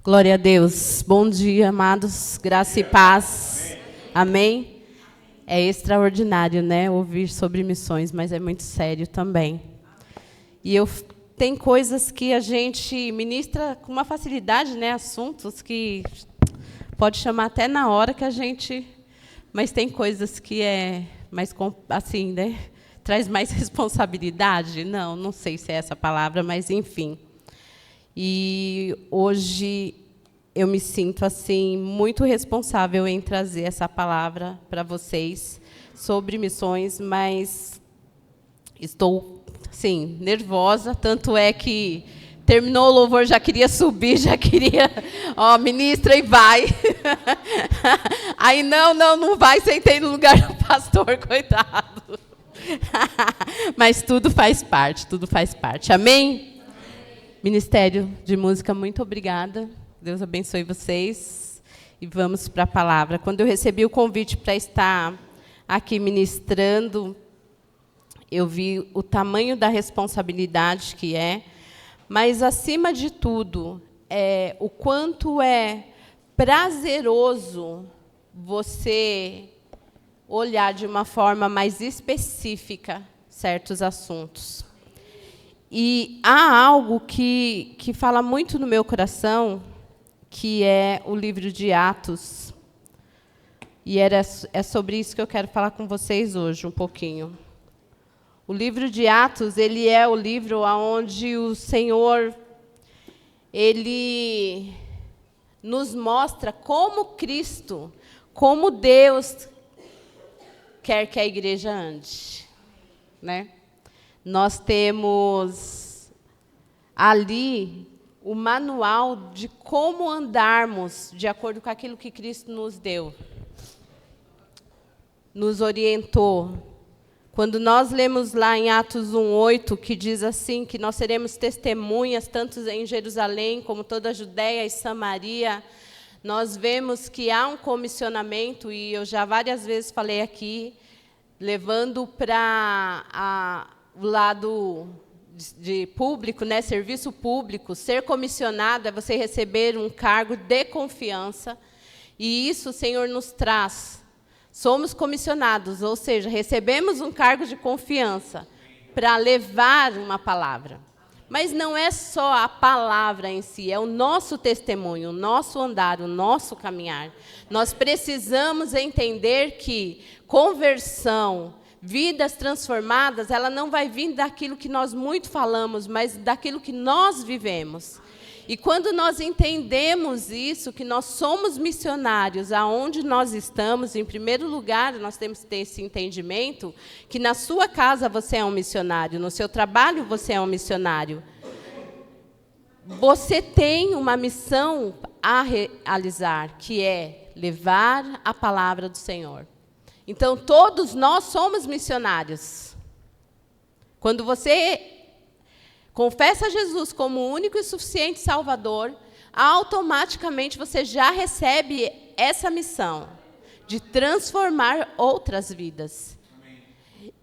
Glória a Deus. Bom dia, amados. Graça e paz. Amém? É extraordinário, né? Ouvir sobre missões, mas é muito sério também. E tem coisas que a gente ministra com uma facilidade, né? Assuntos que pode chamar até na hora que a gente... Mas tem coisas que é mais, assim, né? Traz mais responsabilidade. Não sei se é essa palavra, mas enfim. E hoje eu me sinto assim muito responsável em trazer essa palavra para vocês sobre missões, mas estou assim nervosa, tanto é que terminou o louvor, já queria subir, já queria, ministra e vai. Aí não vai, sentei no lugar do pastor, coitado. Mas tudo faz parte. Amém? Ministério de Música, muito obrigada. Deus abençoe vocês. E vamos para a palavra. Quando eu recebi o convite para estar aqui ministrando, eu vi o tamanho da responsabilidade que é, mas, acima de tudo, o quanto é prazeroso você olhar de uma forma mais específica certos assuntos. E há algo que fala muito no meu coração, que é o livro de Atos. E é sobre isso que eu quero falar com vocês hoje, um pouquinho. O livro de Atos, ele é o livro onde o Senhor ele nos mostra como Cristo, como Deus quer que a igreja ande, né? Nós temos ali o manual de como andarmos de acordo com aquilo que Cristo nos deu, nos orientou. Quando nós lemos lá em Atos 1:8, que diz assim, que nós seremos testemunhas, tanto em Jerusalém como toda a Judéia e Samaria, nós vemos que há um comissionamento, e eu já várias vezes falei aqui, levando para o lado de público, né, serviço público, ser comissionado é você receber um cargo de confiança, e isso o Senhor nos traz. Somos comissionados, ou seja, recebemos um cargo de confiança para levar uma palavra. Mas não é só a palavra em si, é o nosso testemunho, o nosso andar, o nosso caminhar. Nós precisamos entender que conversão, vidas transformadas, ela não vai vir daquilo que nós muito falamos, mas daquilo que nós vivemos. E quando nós entendemos isso, que nós somos missionários aonde nós estamos, em primeiro lugar, nós temos que ter esse entendimento que na sua casa você é um missionário, no seu trabalho você é um missionário. Você tem uma missão a realizar, que é levar a palavra do Senhor. Então, todos nós somos missionários. Quando você confessa Jesus como o único e suficiente Salvador, automaticamente você já recebe essa missão de transformar outras vidas.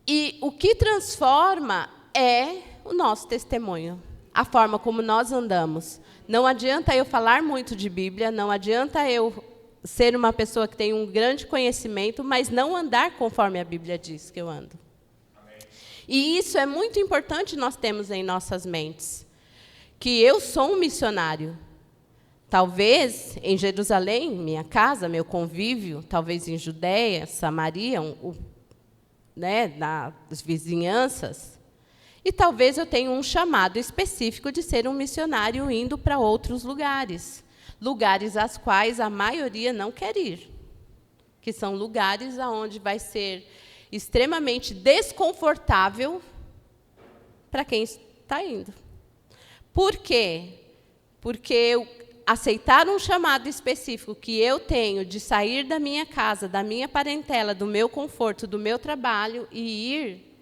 E o que transforma é o nosso testemunho, a forma como nós andamos. Não adianta eu falar muito de Bíblia, não adianta eu ser uma pessoa que tem um grande conhecimento, mas não andar conforme a Bíblia diz que eu ando. E isso é muito importante nós termos em nossas mentes, que eu sou um missionário. Talvez em Jerusalém, minha casa, meu convívio, talvez em Judéia, Samaria, né, nas vizinhanças. E talvez eu tenha um chamado específico de ser um missionário indo para outros lugares. Lugares aos quais a maioria não quer ir. Que são lugares onde vai ser extremamente desconfortável para quem está indo. Por quê? Porque eu aceitar um chamado específico que eu tenho de sair da minha casa, da minha parentela, do meu conforto, do meu trabalho e ir,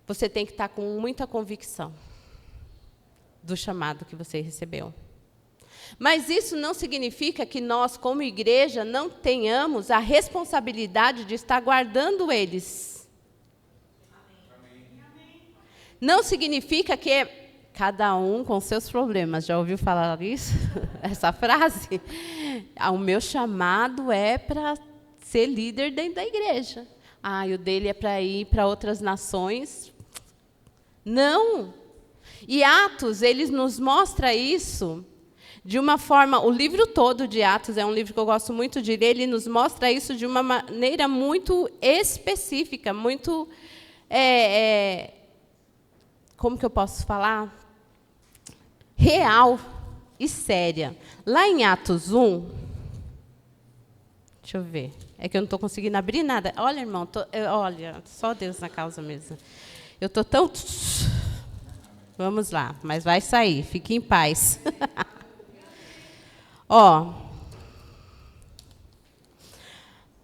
você tem que estar com muita convicção do chamado que você recebeu. Mas isso não significa que nós, como igreja, não tenhamos a responsabilidade de estar guardando eles. Não significa que cada um com seus problemas. Já ouviu falar isso? Essa frase? O meu chamado é para ser líder dentro da igreja. E o dele é para ir para outras nações. Não! E Atos, ele nos mostra isso de uma forma... O livro todo de Atos é um livro que eu gosto muito de ler. Ele nos mostra isso de uma maneira muito específica, muito... como que eu posso falar? Real e séria. Lá em Atos 1... Deixa eu ver. É que eu não estou conseguindo abrir nada. Olha, irmão, olha, só Deus na causa mesmo. Eu estou tão... Vamos lá, mas vai sair. Fique em paz.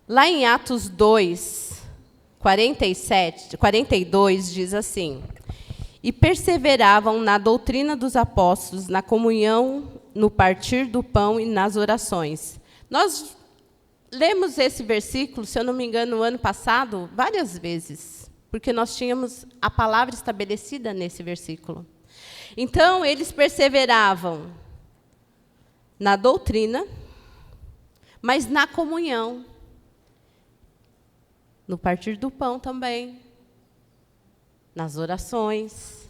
Lá em Atos 2, 42, diz assim: e perseveravam na doutrina dos apóstolos, na comunhão, no partir do pão e nas orações. Nós lemos esse versículo, se eu não me engano, no ano passado, várias vezes, porque nós tínhamos a palavra estabelecida nesse versículo. Então, eles perseveravam na doutrina, mas na comunhão, no partir do pão também, nas orações.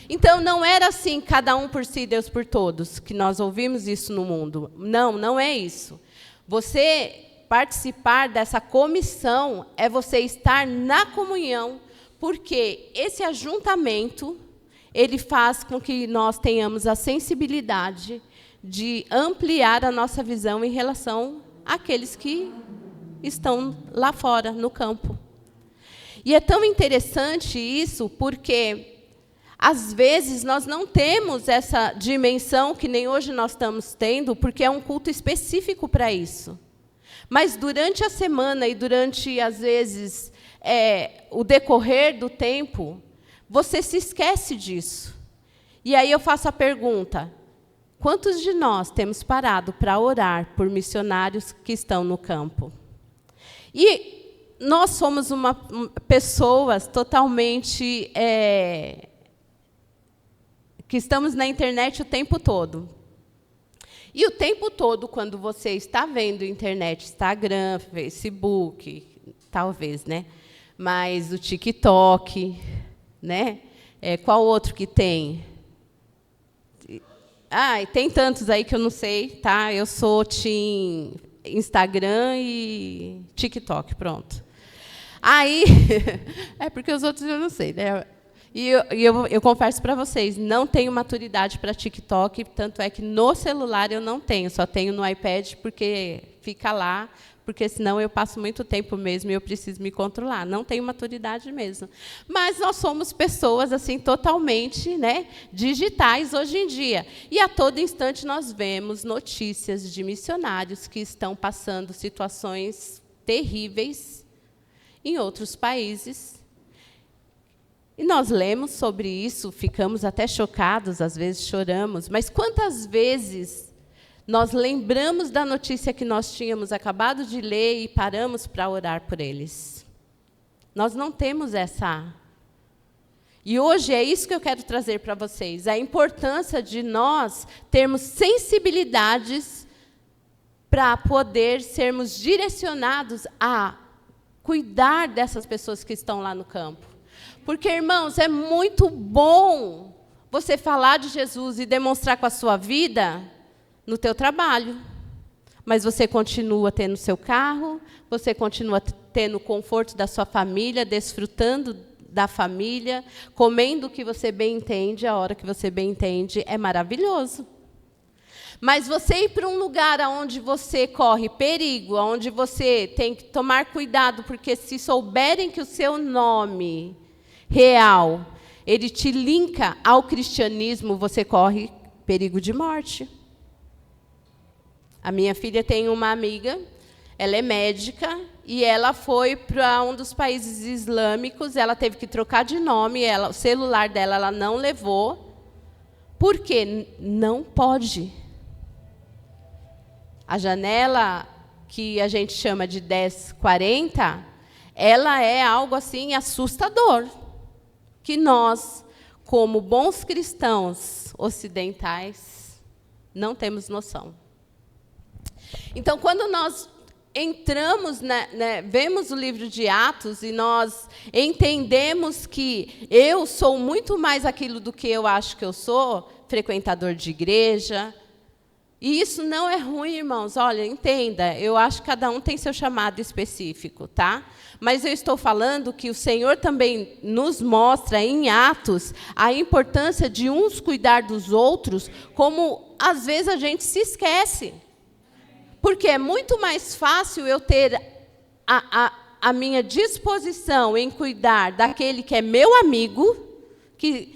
Então, não era assim, cada um por si, Deus por todos, que nós ouvimos isso no mundo. Não, não é isso. Você participar dessa comissão é você estar na comunhão, porque esse ajuntamento, ele faz com que nós tenhamos a sensibilidade de ampliar a nossa visão em relação àqueles que estão lá fora, no campo. E é tão interessante isso, porque, às vezes, nós não temos essa dimensão que nem hoje nós estamos tendo, porque é um culto específico para isso. Mas, durante a semana e durante, às vezes, o decorrer do tempo, você se esquece disso. E aí eu faço a pergunta: quantos de nós temos parado para orar por missionários que estão no campo? E nós somos pessoas totalmente... que estamos na internet o tempo todo. E o tempo todo, quando você está vendo internet, Instagram, Facebook, talvez, né? Mas o TikTok, né? Qual outro que tem? Tem tantos aí que eu não sei, tá? Eu sou team Instagram e TikTok, pronto. Aí, porque os outros eu não sei, né? E eu confesso para vocês, não tenho maturidade para TikTok, tanto é que no celular eu não tenho, só tenho no iPad, porque fica lá, porque senão eu passo muito tempo mesmo e eu preciso me controlar. Não tenho maturidade mesmo. Mas nós somos pessoas assim totalmente, né, digitais hoje em dia. E a todo instante nós vemos notícias de missionários que estão passando situações terríveis em outros países. E nós lemos sobre isso, ficamos até chocados, às vezes choramos, mas quantas vezes nós lembramos da notícia que nós tínhamos acabado de ler e paramos para orar por eles? Nós não temos essa... E hoje é isso que eu quero trazer para vocês, a importância de nós termos sensibilidades para poder sermos direcionados a cuidar dessas pessoas que estão lá no campo. Porque, irmãos, é muito bom você falar de Jesus e demonstrar com a sua vida no teu trabalho. Mas você continua tendo seu carro, você continua tendo o conforto da sua família, desfrutando da família, comendo o que você bem entende, a hora que você bem entende, é maravilhoso. Mas você ir para um lugar onde você corre perigo, onde você tem que tomar cuidado, porque se souberem que o seu nome real, ele te linka ao cristianismo, você corre perigo de morte. A minha filha tem uma amiga, ela é médica, e ela foi para um dos países islâmicos, ela teve que trocar de nome, o celular dela ela não levou, porque não pode. A janela, que a gente chama de 1040, ela é algo assim assustador, que nós, como bons cristãos ocidentais, não temos noção. Então, quando nós entramos, vemos o livro de Atos e nós entendemos que eu sou muito mais aquilo do que eu acho que eu sou, frequentador de igreja. E isso não é ruim, irmãos. Olha, entenda, eu acho que cada um tem seu chamado específico, tá? Mas eu estou falando que o Senhor também nos mostra em Atos a importância de uns cuidar dos outros, como às vezes a gente se esquece. Porque é muito mais fácil eu ter a minha disposição em cuidar daquele que é meu amigo, que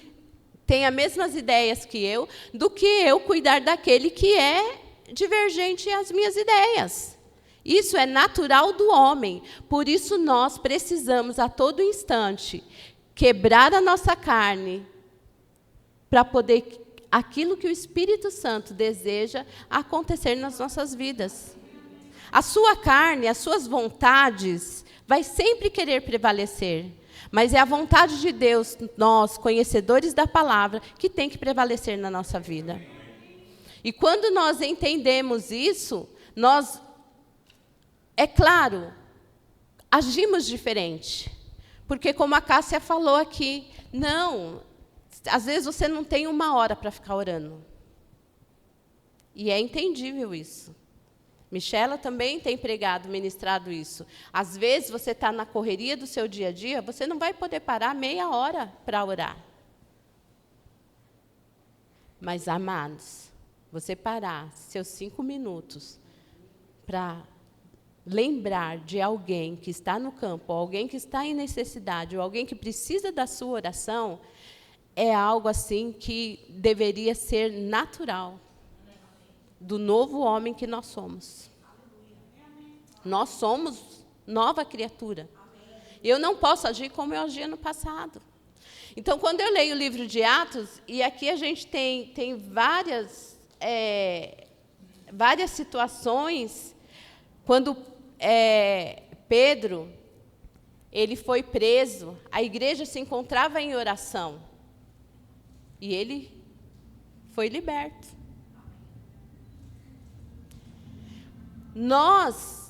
tem as mesmas ideias que eu, do que eu cuidar daquele que é divergente às minhas ideias. Isso é natural do homem. Por isso nós precisamos, a todo instante, quebrar a nossa carne para poder aquilo que o Espírito Santo deseja acontecer nas nossas vidas. A sua carne, as suas vontades, vai sempre querer prevalecer. Mas é a vontade de Deus, nós, conhecedores da palavra, que tem que prevalecer na nossa vida. E quando nós entendemos isso, nós, é claro, agimos diferente. Porque como a Cássia falou aqui, às vezes você não tem 1 hora para ficar orando. E é entendível isso. Michela também tem pregado, ministrado isso. Às vezes você está na correria do seu dia a dia, você não vai poder parar meia hora para orar. Mas, amados, você parar seus 5 minutos para lembrar de alguém que está no campo, ou alguém que está em necessidade, ou alguém que precisa da sua oração, é algo assim que deveria ser natural do novo homem que nós somos. Nós somos nova criatura. Eu não posso agir como eu agia no passado. Então, quando eu leio o livro de Atos, e aqui a gente tem várias situações, quando Pedro ele foi preso, a igreja se encontrava em oração. E ele foi liberto. Nós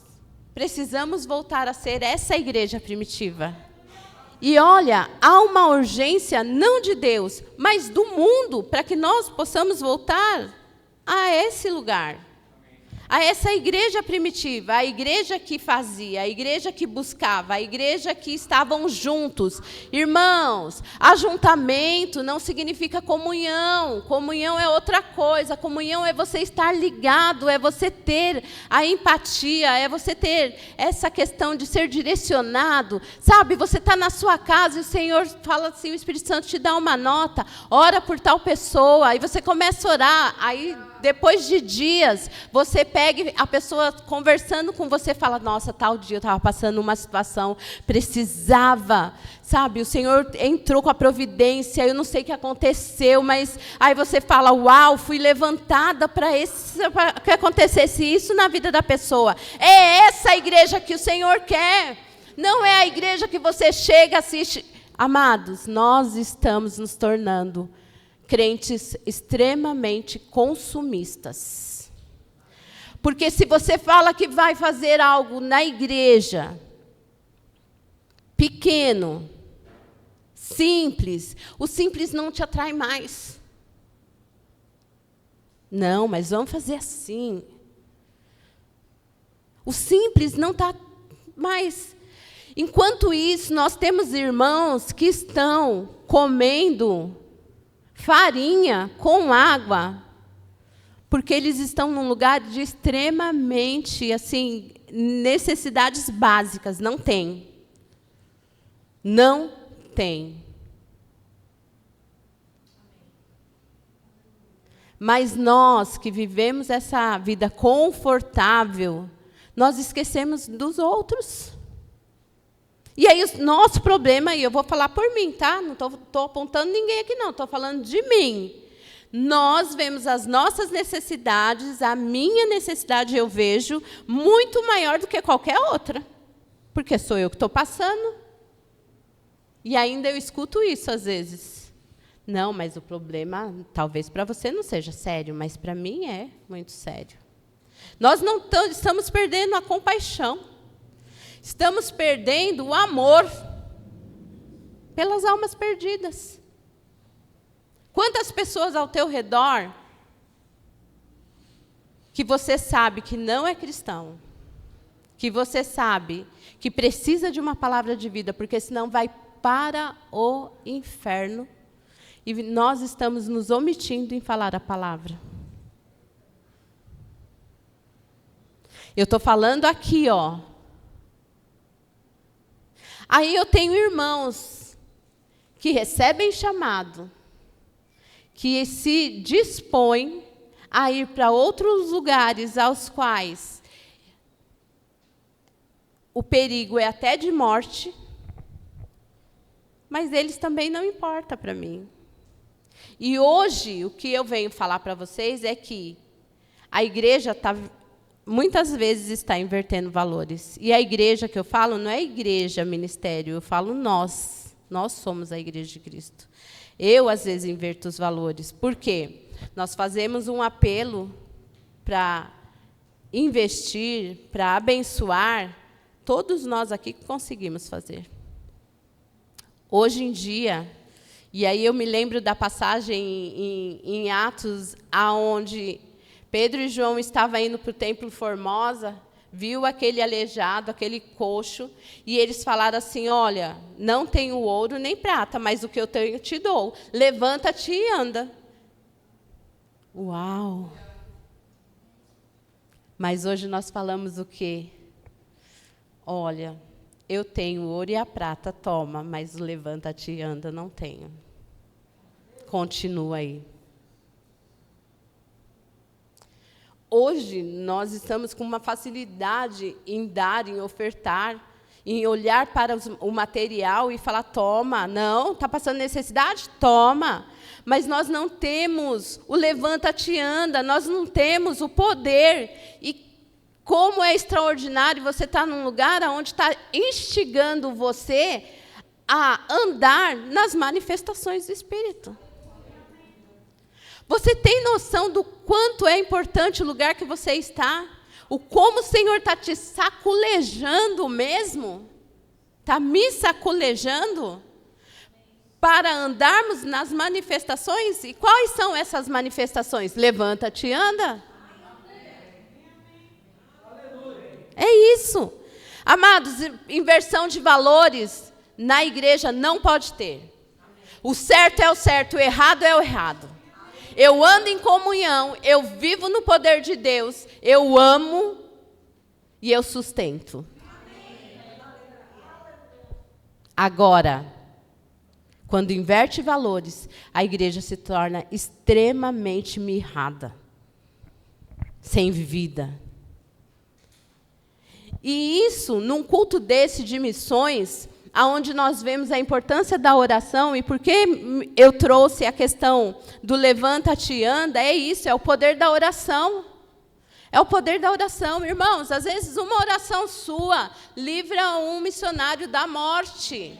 precisamos voltar a ser essa igreja primitiva. E olha, há uma urgência não de Deus, mas do mundo, para que nós possamos voltar a esse lugar. A essa igreja primitiva, a igreja que fazia, a igreja que buscava, a igreja que estavam juntos. Irmãos, ajuntamento não significa comunhão. Comunhão é outra coisa. Comunhão é você estar ligado, é você ter a empatia, é você ter essa questão de ser direcionado. Sabe, você está na sua casa e o Senhor fala assim, o Espírito Santo te dá uma nota, ora por tal pessoa, aí você começa a orar, aí depois de dias, você pega a pessoa conversando com você, fala, nossa, tal dia eu estava passando uma situação, precisava, sabe, o Senhor entrou com a providência, eu não sei o que aconteceu, mas aí você fala, uau, fui levantada para que acontecesse isso na vida da pessoa. É essa a igreja que o Senhor quer, não é a igreja que você chega, assiste. Amados, nós estamos nos tornando crentes extremamente consumistas. Porque se você fala que vai fazer algo na igreja, pequeno, simples, o simples não te atrai mais. Não, mas vamos fazer assim. O simples não está mais. Enquanto isso, nós temos irmãos que estão comendo farinha com água, porque eles estão num lugar de extremamente, assim, necessidades básicas. Não tem. Não tem. Mas nós que vivemos essa vida confortável, nós esquecemos dos outros. E aí, o nosso problema, e eu vou falar por mim, tá? Não estou apontando ninguém aqui, não. Estou falando de mim. Nós vemos as nossas necessidades, a minha necessidade, eu vejo, muito maior do que qualquer outra. Porque sou eu que estou passando. E ainda eu escuto isso, às vezes. Não, mas o problema, talvez para você não seja sério, mas para mim é muito sério. Nós não estamos perdendo a compaixão. Estamos perdendo o amor pelas almas perdidas. Quantas pessoas ao teu redor que você sabe que não é cristão, que você sabe que precisa de uma palavra de vida, porque senão vai para o inferno, e nós estamos nos omitindo em falar a palavra. Eu estou falando aqui, ó. Aí eu tenho irmãos que recebem chamado, que se dispõem a ir para outros lugares aos quais o perigo é até de morte, mas eles também não importam para mim. E hoje, o que eu venho falar para vocês é que a igreja muitas vezes está invertendo valores. E a igreja que eu falo não é igreja, ministério, eu falo nós. Nós somos a igreja de Cristo. Eu, às vezes, inverto os valores. Por quê? Nós fazemos um apelo para investir, para abençoar. Todos nós aqui conseguimos fazer. Hoje em dia, e aí eu me lembro da passagem em Atos, aonde Pedro e João estavam indo para o Templo Formosa, viu aquele aleijado, aquele coxo, e eles falaram assim, olha, não tenho ouro nem prata, mas o que eu tenho te dou. Levanta-te e anda. Uau! Mas hoje nós falamos o quê? Olha, eu tenho o ouro e a prata, toma, mas levanta-te e anda, não tenho. Continua aí. Hoje, nós estamos com uma facilidade em dar, em ofertar, em olhar para o material e falar, toma, não, está passando necessidade? Toma. Mas nós não temos o levanta-te e anda, nós não temos o poder. E como é extraordinário você estar num lugar onde está instigando você a andar nas manifestações do Espírito. Você tem noção do quanto é importante o lugar que você está? O como o Senhor está te saculejando mesmo? Está me saculejando? Para andarmos nas manifestações? E quais são essas manifestações? Levanta-te e anda. É isso. Amados, inversão de valores na igreja não pode ter. O certo é o certo, o errado é o errado. Eu ando em comunhão, eu vivo no poder de Deus, eu amo e eu sustento. Agora, quando inverte valores, a igreja se torna extremamente mirrada, sem vida. E isso, num culto desse de missões, aonde nós vemos a importância da oração, e por que eu trouxe a questão do levanta-te e anda, é isso, é o poder da oração. É o poder da oração. Irmãos, às vezes uma oração sua livra um missionário da morte.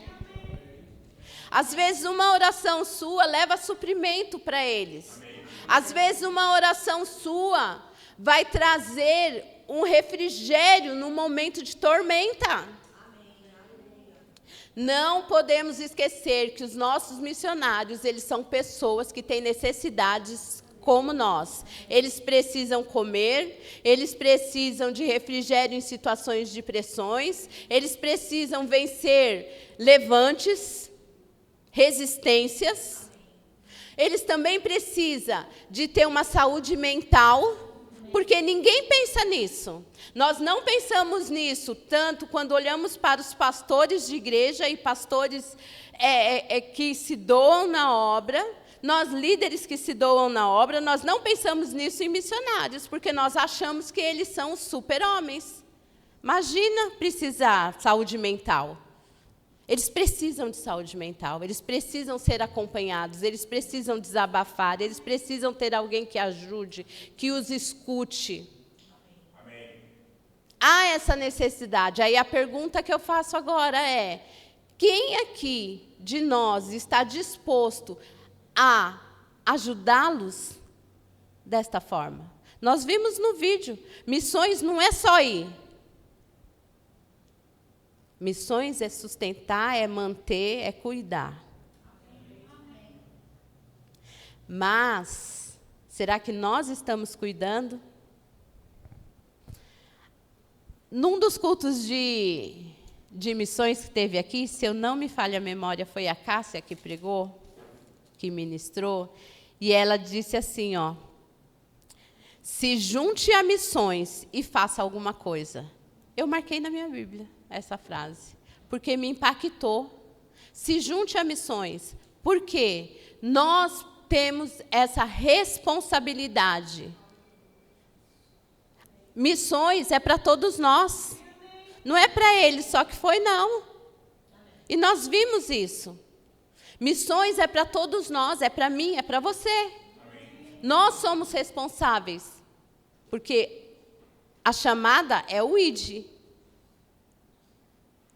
Às vezes uma oração sua leva suprimento para eles. Às vezes uma oração sua vai trazer um refrigério no momento de tormenta. Não podemos esquecer que os nossos missionários, eles são pessoas que têm necessidades como nós. Eles precisam comer, eles precisam de refrigério em situações de pressões, eles precisam vencer levantes, resistências. Eles também precisam de ter uma saúde mental, porque ninguém pensa nisso. Nós não pensamos nisso tanto quando olhamos para os pastores de igreja e pastores que se doam na obra, nós líderes que se doam na obra, nós não pensamos nisso em missionários, porque nós achamos que eles são os super-homens. Imagina precisar de saúde mental. Eles precisam de saúde mental, eles precisam ser acompanhados, eles precisam desabafar, eles precisam ter alguém que ajude, que os escute. Amém. Há essa necessidade. Aí a pergunta que eu faço agora é: quem aqui de nós está disposto a ajudá-los desta forma. Nós vimos no vídeo, missões não é só ir. Missões é sustentar, é manter, é cuidar. Mas, será que nós estamos cuidando? Num dos cultos de missões que teve aqui, se eu não me falha a memória, foi a Cássia que pregou, que ministrou, e ela disse assim, ó, se junte a missões e faça alguma coisa. Eu marquei na minha Bíblia essa frase, porque me impactou. Se junte a missões, porque nós temos essa responsabilidade. Missões é para todos nós. Não é para eles, só que foi não. E nós vimos isso. Missões é para todos nós, é para mim, é para você. Nós somos responsáveis. Porque a chamada é o ide.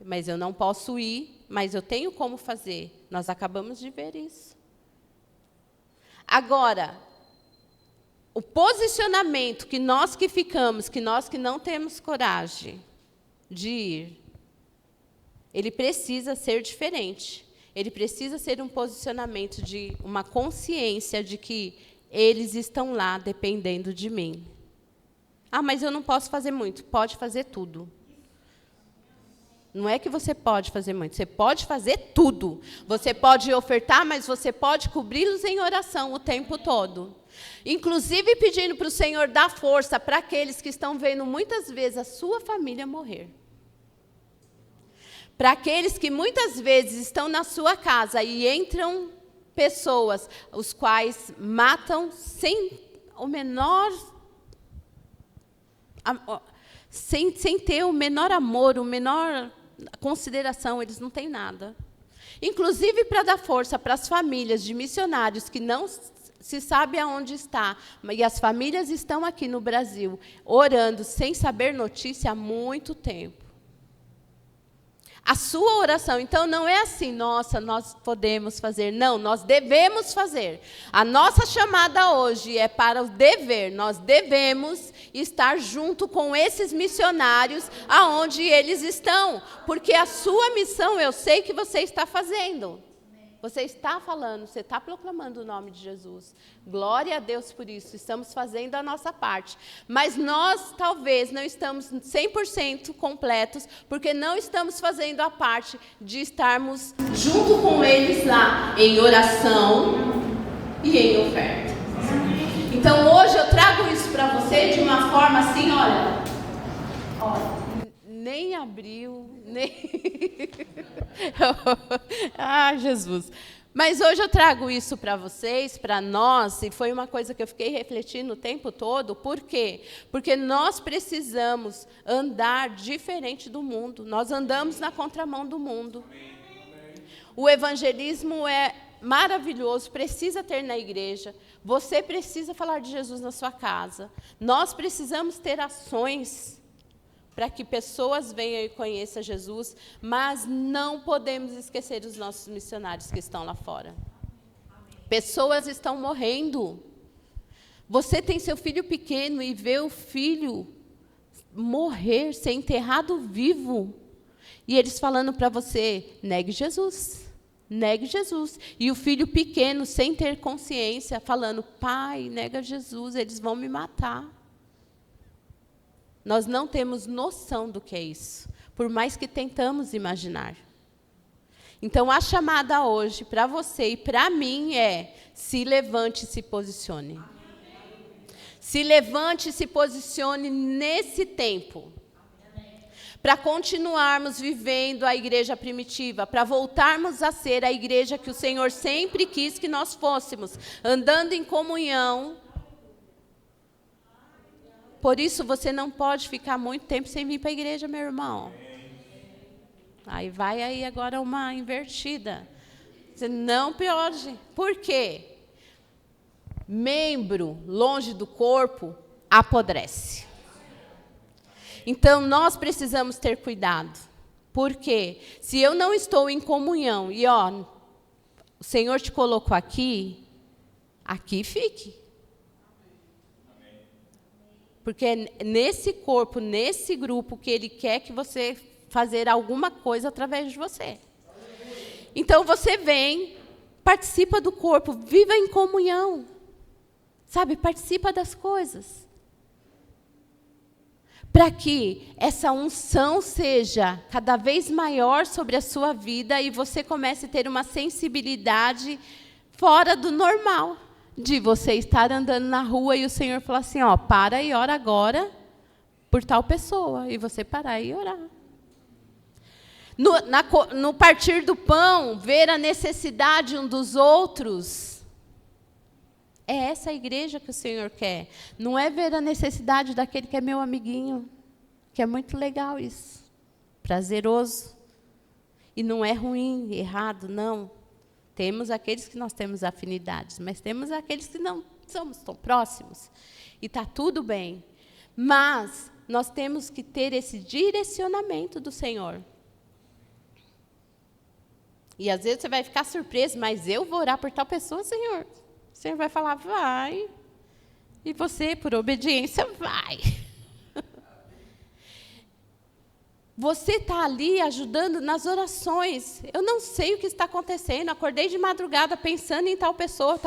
Mas eu não posso ir, mas eu tenho como fazer. Nós acabamos de ver isso. Agora, o posicionamento que nós que ficamos, que nós que não temos coragem de ir, ele precisa ser diferente. Ele precisa ser um posicionamento de uma consciência de que eles estão lá dependendo de mim. Ah, mas eu não posso fazer muito. Pode fazer tudo. Não é que você pode fazer muito, você pode fazer tudo. Você pode ofertar, mas você pode cobri-los em oração o tempo todo. Inclusive pedindo para o Senhor dar força para aqueles que estão vendo muitas vezes a sua família morrer. Para aqueles que muitas vezes estão na sua casa e entram pessoas, os quais matam sem o menor... Sem ter o menor amor, o menor consideração, eles não têm nada. Inclusive para dar força para as famílias de missionários que não se sabe aonde está, e as famílias estão aqui no Brasil, orando sem saber notícia há muito tempo. A sua oração, então, não é assim, nossa, nós podemos fazer. Não, nós devemos fazer. A nossa chamada hoje é para o dever. Nós devemos estar junto com esses missionários aonde eles estão. Porque a sua missão, eu sei que você está fazendo. Você está falando, você está proclamando o nome de Jesus. Glória a Deus por isso, estamos fazendo a nossa parte. Mas nós, talvez, não estamos 100% completos, porque não estamos fazendo a parte de estarmos junto com eles lá, em oração e em oferta. Então, hoje eu trago isso para você de uma forma assim, olha, nem abriu, nem... Ah, Jesus. Mas hoje eu trago isso para vocês, para nós, e foi uma coisa que eu fiquei refletindo o tempo todo. Por quê? Porque nós precisamos andar diferente do mundo. Nós andamos na contramão do mundo. O evangelismo é maravilhoso, precisa ter na igreja. Você precisa falar de Jesus na sua casa. Nós precisamos ter ações para que pessoas venham e conheçam Jesus, mas não podemos esquecer os nossos missionários que estão lá fora. Pessoas estão morrendo. Você tem seu filho pequeno e vê o filho morrer, ser enterrado vivo, e eles falando para você, negue Jesus, negue Jesus. E o filho pequeno, sem ter consciência, falando, pai, nega Jesus, eles vão me matar. Nós não temos noção do que é isso, por mais que tentamos imaginar. Então, a chamada hoje, para você e para mim, é se levante e se posicione. Se levante e se posicione nesse tempo. Para continuarmos vivendo a igreja primitiva, para voltarmos a ser a igreja que o Senhor sempre quis que nós fôssemos, andando em comunhão. Por isso, você não pode ficar muito tempo sem vir para a igreja, meu irmão. Aí vai aí agora uma invertida. Você não pode. Por quê? Membro longe do corpo apodrece. Então, nós precisamos ter cuidado. Por quê? Se eu não estou em comunhão, e o Senhor te colocou aqui, aqui fique. Porque é nesse corpo, nesse grupo, que Ele quer que você fazer alguma coisa através de você. Então, você vem, participa do corpo, viva em comunhão. Sabe, participa das coisas. Para que essa unção seja cada vez maior sobre a sua vida e você comece a ter uma sensibilidade fora do normal. De você estar andando na rua e o Senhor falar assim, ó, para e ora agora por tal pessoa. E você parar e orar. No partir do pão, ver a necessidade um dos outros. É essa a igreja que o Senhor quer. Não é ver a necessidade daquele que é meu amiguinho. Que é muito legal isso. Prazeroso. E não é ruim, errado, não. Temos aqueles que nós temos afinidades, mas temos aqueles que não somos tão próximos. E está tudo bem. Mas nós temos que ter esse direcionamento do Senhor. E às vezes você vai ficar surpreso, mas eu vou orar por tal pessoa, Senhor. O Senhor vai falar, vai. E você, por obediência, vai. Você está ali ajudando nas orações. Eu não sei o que está acontecendo. Acordei de madrugada pensando em tal pessoa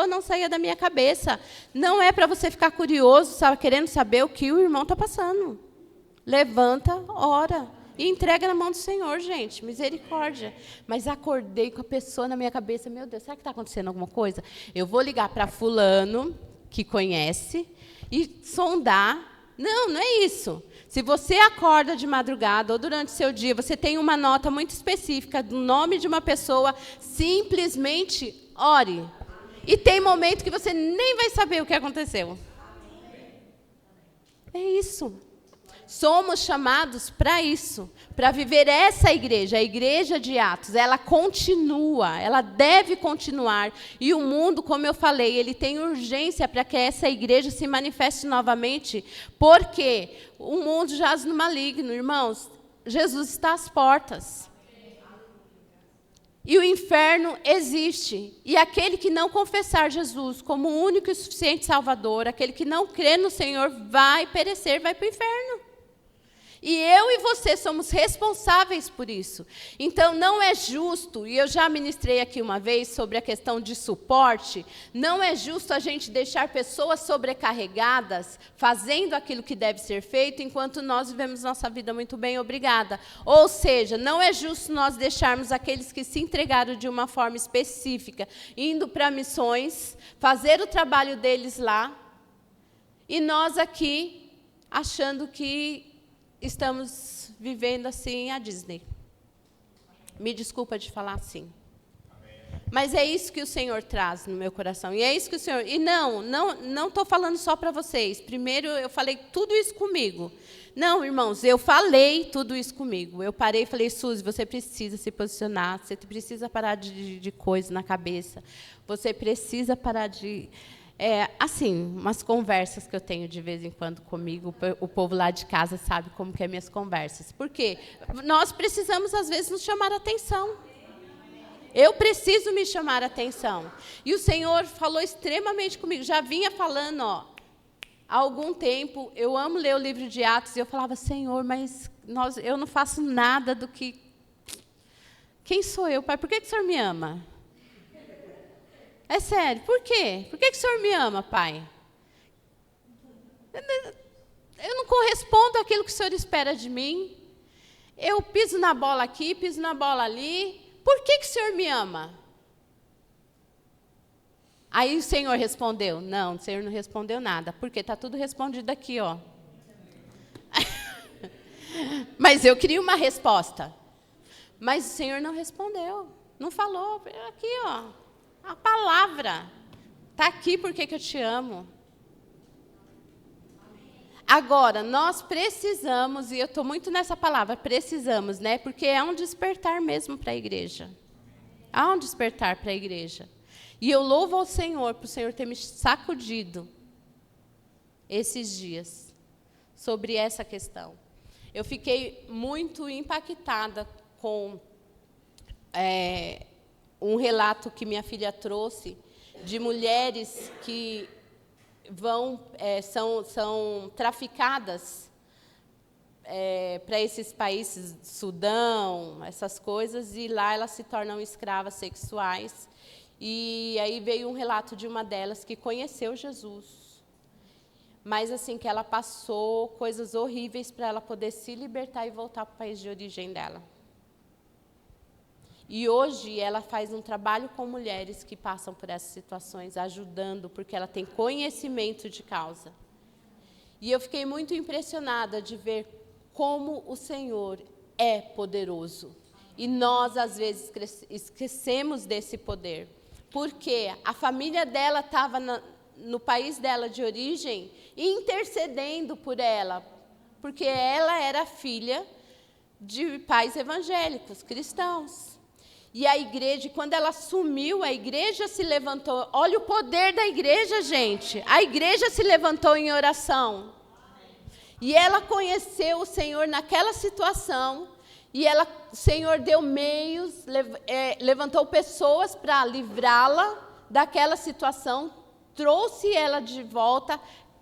não saía da minha cabeça. Não é para você ficar curioso, sabe, querendo saber o que o irmão está passando. Levanta, ora e entrega na mão do Senhor, gente. Misericórdia. Mas acordei com a pessoa na minha cabeça. Meu Deus, será que está acontecendo alguma coisa? Eu vou ligar para fulano, que conhece, e sondar. Não, não é isso. Se você acorda de madrugada ou durante o seu dia, você tem uma nota muito específica do nome de uma pessoa, simplesmente ore. E tem momento que você nem vai saber o que aconteceu. É isso. Somos chamados para isso, para viver essa igreja, a igreja de Atos. Ela continua, ela deve continuar. E o mundo, como eu falei, ele tem urgência para que essa igreja se manifeste novamente, porque o mundo jaz no maligno, irmãos. Jesus está às portas. E o inferno existe. E aquele que não confessar Jesus como o único e suficiente Salvador, aquele que não crê no Senhor, vai perecer, vai para o inferno. E eu e você somos responsáveis por isso. Então, não é justo, e eu já ministrei aqui uma vez sobre a questão de suporte, não é justo a gente deixar pessoas sobrecarregadas fazendo aquilo que deve ser feito, enquanto nós vivemos nossa vida muito bem, obrigada. Ou seja, não é justo nós deixarmos aqueles que se entregaram de uma forma específica, indo para missões, fazer o trabalho deles lá, e nós aqui achando que estamos vivendo assim a Disney. Me desculpa de falar assim. Mas é isso que o Senhor traz no meu coração. E é isso que o Senhor... E não estou falando só para vocês. Primeiro, eu falei tudo isso comigo. Não, irmãos, eu falei tudo isso comigo. Eu parei e falei, Suzy, você precisa se posicionar. Você precisa parar de coisa na cabeça. Você precisa parar de... assim, umas conversas que eu tenho de vez em quando comigo, o povo lá de casa sabe como que é minhas conversas. Por quê? Nós precisamos, às vezes, nos chamar a atenção. Eu preciso me chamar a atenção. E o Senhor falou extremamente comigo. Já vinha falando, há algum tempo, eu amo ler o livro de Atos, e eu falava, Senhor, mas eu não faço nada do que... Quem sou eu, Pai? Por que o Senhor me ama? É sério, por quê? Por que o Senhor me ama, Pai? Eu não correspondo àquilo que o Senhor espera de mim. Eu piso na bola aqui, piso na bola ali. Por que o Senhor me ama? Aí o Senhor respondeu. Não, o Senhor não respondeu nada, porque está tudo respondido aqui, ó. Mas eu queria uma resposta. Mas o Senhor não respondeu, não falou. Aqui, ó. A palavra está aqui porque que eu te amo. Agora, nós precisamos, e eu estou muito nessa palavra, precisamos, né? Porque é um despertar mesmo para a igreja. Há um despertar para a igreja. E eu louvo ao Senhor, por o Senhor ter me sacudido esses dias sobre essa questão. Eu fiquei muito impactada com... um relato que minha filha trouxe de mulheres que são traficadas para esses países, Sudão, essas coisas, e lá elas se tornam escravas sexuais. E aí veio um relato de uma delas que conheceu Jesus, mas assim que ela passou coisas horríveis para ela poder se libertar e voltar para o país de origem dela. E hoje ela faz um trabalho com mulheres que passam por essas situações, ajudando, porque ela tem conhecimento de causa. E eu fiquei muito impressionada de ver como o Senhor é poderoso. E nós, às vezes, esquecemos desse poder. Porque a família dela estava no país dela de origem, intercedendo por ela, porque ela era filha de pais evangélicos, cristãos. E a igreja, quando ela sumiu, a igreja se levantou. Olha o poder da igreja, gente. A igreja se levantou em oração. E ela conheceu o Senhor naquela situação. E o Senhor deu meios, levantou pessoas para livrá-la daquela situação, trouxe ela de volta,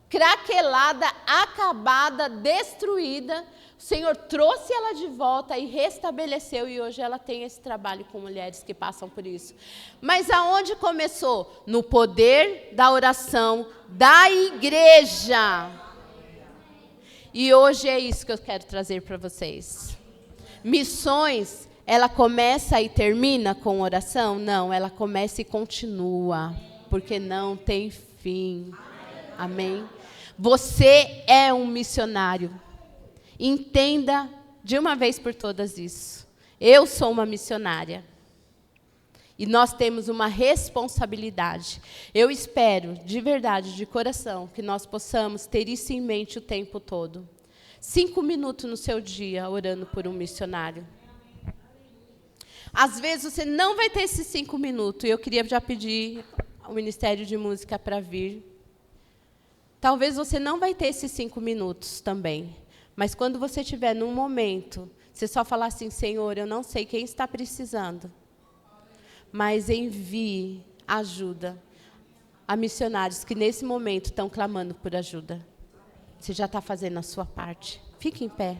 craquelada, acabada, destruída. O Senhor trouxe ela de volta e restabeleceu, e hoje ela tem esse trabalho com mulheres que passam por isso. Mas aonde começou? No poder da oração da igreja. E hoje é isso que eu quero trazer para vocês. Missões, ela começa e termina com oração? Não, ela começa e continua, porque não tem fim. Amém? Você é um missionário. Entenda de uma vez por todas isso. Eu sou uma missionária. E nós temos uma responsabilidade. Eu espero, de verdade, de coração, que nós possamos ter isso em mente o tempo todo. 5 minutos no seu dia orando por um missionário. Às vezes você não vai ter esses 5 minutos. E eu queria já pedir ao Ministério de Música para vir. Talvez você não vai ter esses 5 minutos também. Mas quando você estiver num momento, você só falar assim, Senhor, eu não sei quem está precisando, mas envie ajuda a missionários que nesse momento estão clamando por ajuda. Você já está fazendo a sua parte. Fique em pé.